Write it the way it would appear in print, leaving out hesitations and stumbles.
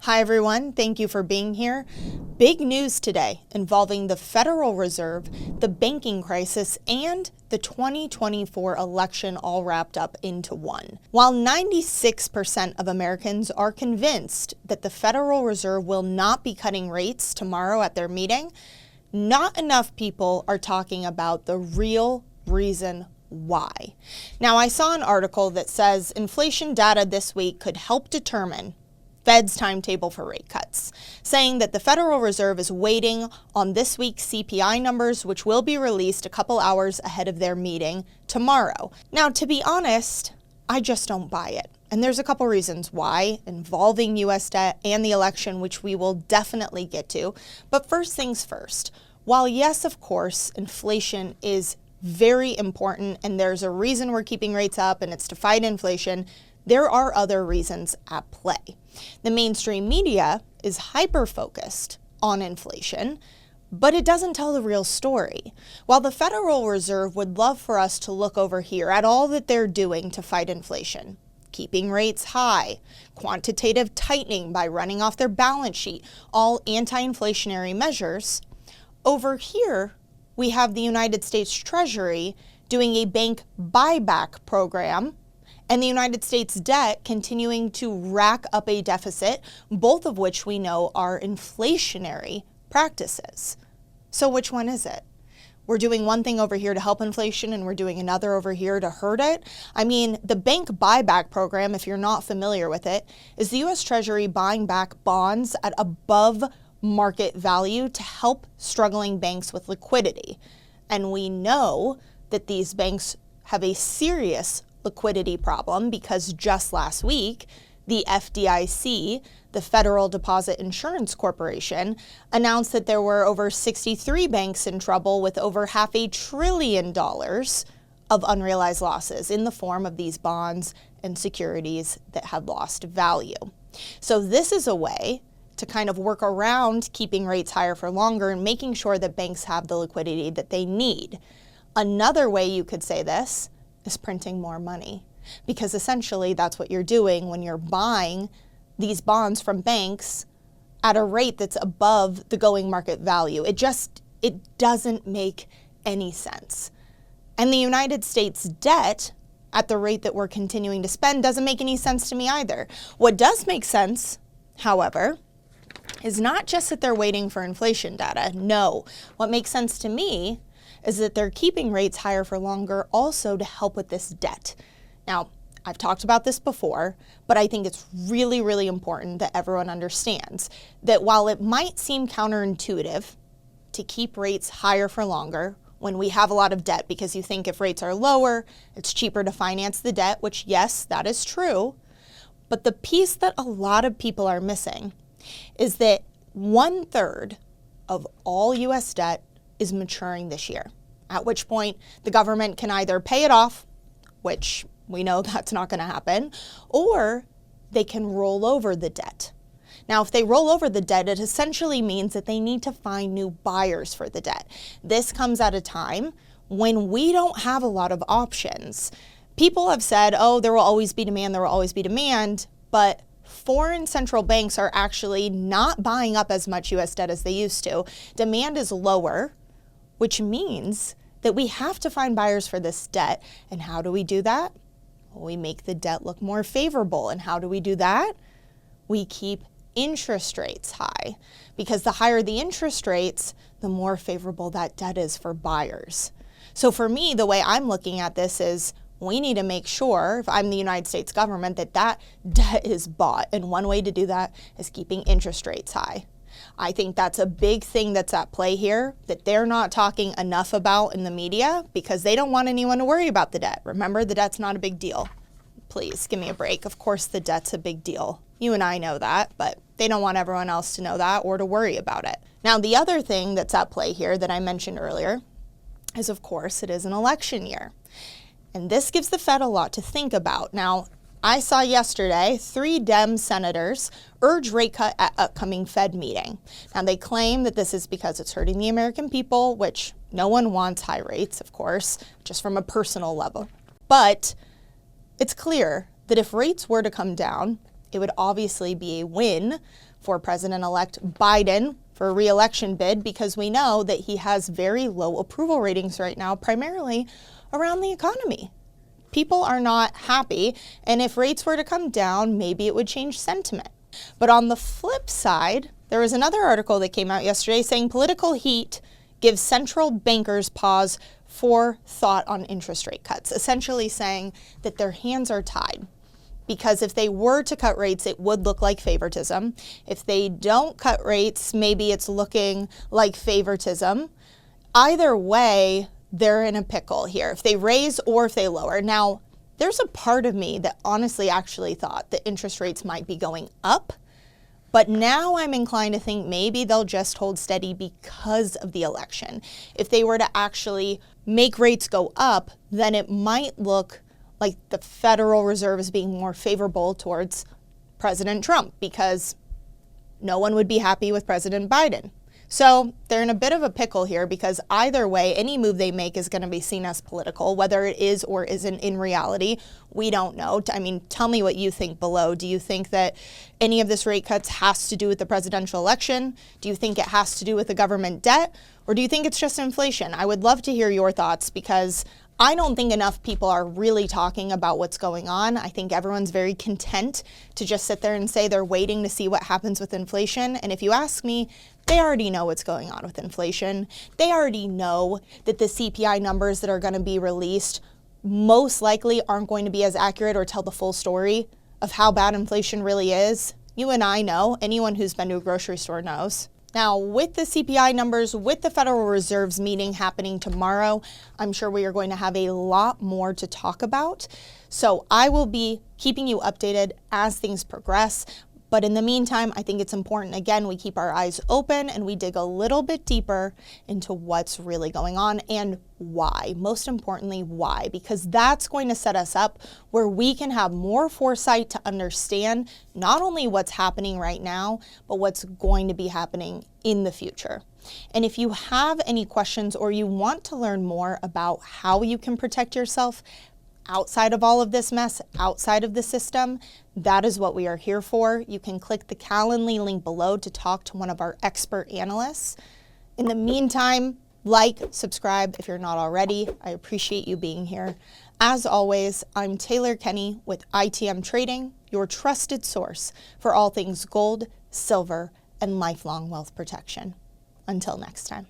Hi everyone, thank you for being here. Big news today involving the Federal Reserve, the banking crisis, and the 2024 election all wrapped up into one. While 96% of Americans are convinced that the Federal Reserve will not be cutting rates tomorrow at their meeting, not enough people are talking about the real reason why. Now, I saw an article that says inflation data this week could help determine Fed's timetable for rate cuts, saying that the Federal Reserve is waiting on this week's CPI numbers, which will be released a couple hours ahead of their meeting tomorrow. Now, to be honest, I just don't buy it. And there's a couple reasons why, involving U.S. debt and the election, which we will definitely get to. But first things first, while yes, of course, inflation is very important and there's a reason we're keeping rates up and it's to fight inflation, there are other reasons at play. The mainstream media is hyper-focused on inflation, but it doesn't tell the real story. While the Federal Reserve would love for us to look over here at all that they're doing to fight inflation, keeping rates high, quantitative tightening by running off their balance sheet, all anti-inflationary measures, over here we have the United States Treasury doing a bank buyback program and the United States debt continuing to rack up a deficit, both of which we know are inflationary practices. So which one is it? We're doing one thing over here to help inflation and we're doing another over here to hurt it. I mean, the bank buyback program, if you're not familiar with it, is the U.S. Treasury buying back bonds at above market value to help struggling banks with liquidity. And we know that these banks have a serious liquidity problem because just last week, the FDIC, the Federal Deposit Insurance Corporation, announced that there were over 63 banks in trouble with over $500 billion of unrealized losses in the form of these bonds and securities that had lost value. So this is a way to kind of work around keeping rates higher for longer and making sure that banks have the liquidity that they need. Another way you could say this is printing more money, because essentially that's what you're doing when you're buying these bonds from banks at a rate that's above the going market value. It doesn't make any sense. And the United States debt at the rate that we're continuing to spend doesn't make any sense to me either. What does make sense, however, is not just that they're waiting for inflation data. No, what makes sense to me is that they're keeping rates higher for longer also to help with this debt. Now, I've talked about this before, but I think it's really, really important that everyone understands that while it might seem counterintuitive to keep rates higher for longer when we have a lot of debt, because you think if rates are lower, it's cheaper to finance the debt, which yes, that is true. But the piece that a lot of people are missing is that 1/3 of all U.S. debt is maturing this year, at which point the government can either pay it off, which we know that's not going to happen, or they can roll over the debt. Now, if they roll over the debt, it essentially means that they need to find new buyers for the debt. This comes at a time when we don't have a lot of options. People have said, oh, there will always be demand, but foreign central banks are actually not buying up as much U.S. debt as they used to. Demand is lower, which means that we have to find buyers for this debt. And how do we do that? Well, we make the debt look more favorable. And how do we do that? We keep interest rates high, because the higher the interest rates, the more favorable that debt is for buyers. So for me, the way I'm looking at this is we need to make sure, if I'm the United States government, that that debt is bought. And one way to do that is keeping interest rates high. I think that's a big thing that's at play here that they're not talking enough about in the media because they don't want anyone to worry about the debt. Remember, the debt's not a big deal. Please give me a break. Of course, the debt's a big deal. You and I know that, but they don't want everyone else to know that or to worry about it. Now, the other thing that's at play here that I mentioned earlier is, of course, it is an election year. And this gives the Fed a lot to think about. Now, I saw yesterday 3 Dem senators urge rate cut at upcoming Fed meeting. Now, they claim that this is because it's hurting the American people, which no one wants high rates, of course, just from a personal level. But it's clear that if rates were to come down, it would obviously be a win for President-elect Biden for a re-election bid, because we know that he has very low approval ratings right now, primarily around the economy. People are not happy, and if rates were to come down, maybe it would change sentiment. But on the flip side, there was another article that came out yesterday saying political heat gives central bankers pause for thought on interest rate cuts, essentially saying that their hands are tied. Because if they were to cut rates, it would look like favoritism. If they don't cut rates, maybe it's looking like favoritism. Either way, they're in a pickle here, if they raise or if they lower. Now, there's a part of me that honestly actually thought that interest rates might be going up, but now I'm inclined to think maybe they'll just hold steady because of the election. If they were to actually make rates go up, then it might look like the Federal Reserve is being more favorable towards President Trump, because no one would be happy with President Biden. So they're in a bit of a pickle here, because either way, any move they make is going to be seen as political. Whether it is or isn't in reality, we don't know. I mean, tell me what you think below. Do you think that any of this rate cuts has to do with the presidential election? Do you think it has to do with the government debt? Or do you think it's just inflation? I would love to hear your thoughts, because I don't think enough people are really talking about what's going on. I think everyone's very content to just sit there and say they're waiting to see what happens with inflation. And if you ask me, they already know what's going on with inflation. They already know that the CPI numbers that are going to be released most likely aren't going to be as accurate or tell the full story of how bad inflation really is. You and I know, anyone who's been to a grocery store knows. Now, with the CPI numbers, with the Federal Reserve's meeting happening tomorrow, I'm sure we are going to have a lot more to talk about. So I will be keeping you updated as things progress. But in the meantime, I think it's important, again, we keep our eyes open and we dig a little bit deeper into what's really going on and why. Most importantly, why? Because that's going to set us up where we can have more foresight to understand not only what's happening right now, but what's going to be happening in the future. And if you have any questions or you want to learn more about how you can protect yourself outside of all of this mess, outside of the system, that is what we are here for. You can click the Calendly link below to talk to one of our expert analysts. In the meantime, like, subscribe if you're not already. I appreciate you being here. As always, I'm Taylor Kenny with ITM Trading, your trusted source for all things gold, silver, and lifelong wealth protection. Until next time.